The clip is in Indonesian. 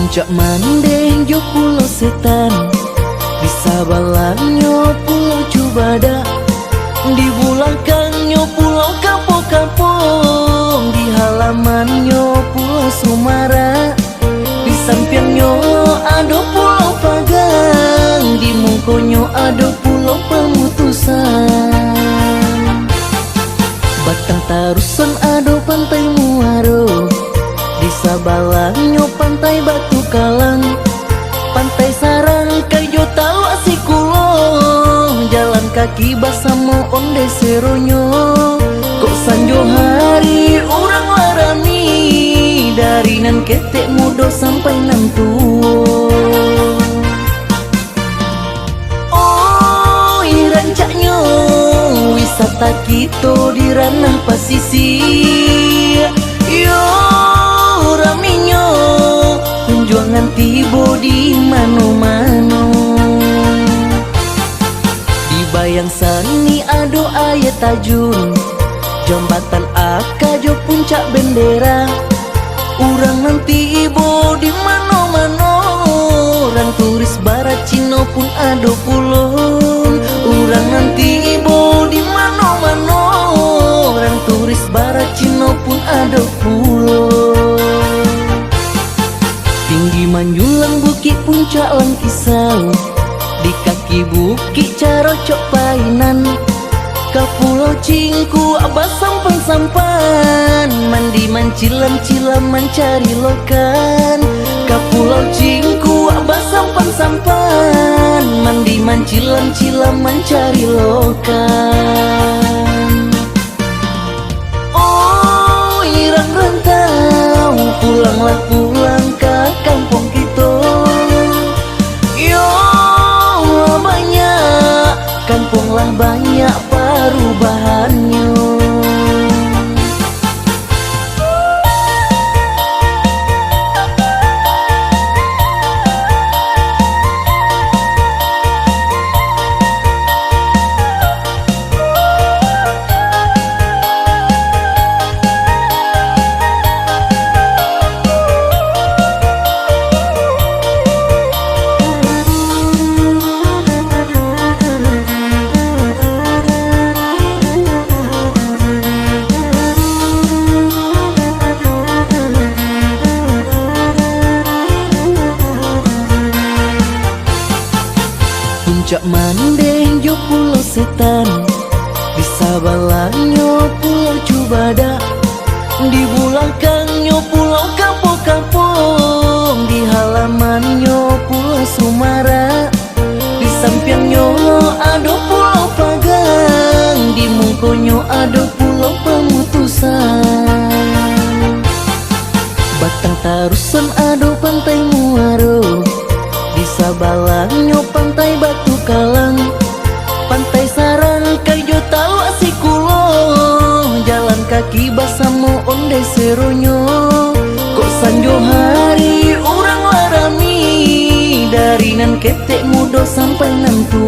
Puncak Mandeng jo pulau setan, di sabalannya pulau Cubada, di bulakangnya pulau Kapok-kapong, di halamannya pulau Sumara, di sampingnya ada pulau Pagang, di mungkonya ada pulau Pemutusan. Batang Tarusan ada pantai Muaro, di sabalannya pantai Batu Kalang, pantai Sarangkai jo tau Asikulong, jalan kaki basamo onde seronyo. Kok sanjo hari orang larami, dari nan ketek muda sampai nan tua. Oh irancaknya wisata kita di ranah pasisir, yo raminya kunjungan tiba di mano-mano. Di Bayang Sani ado ayat tajun, jembatan Akajo puncak bendera. Urang nanti ibo di mano-mano, orang turis barat Cina pun ado pulon. Urang nanti ibo di mano-mano, orang turis barat Cina pun ado pulon. Tinggi Manjulang bukit puncak Langkisau, di kaki bukit Carocok Painan, ke Pulau Cingku abah sampan-sampan, mandi mancilam-cilam mencari lokan. Ke Pulau Cingku abah sampan-sampan, mandi mancilam-cilam mencari lokan. Oh irang rantau, pulanglah pulang ke kampung kita. Yo banyak, kampunglah banyak perubahannya. Puncak Mandeng jo pulau setan, di sabalannya pulau Cubada, di bulakangnya pulau Kapok-kapong, di halamannya pulau Sumara, di sampingnya ada pulau Pagang, di mungkonya ada pulau Pemutusan. Batang Tarusan ada pantai Muaro, di sabalannya pantai Batu Kalang, pantai Sarangkai jo tau Asikulong, jalan kaki basamo onde seronyo. Kok sanjo hari orang larami, dari nan ketek muda sampai nan tua.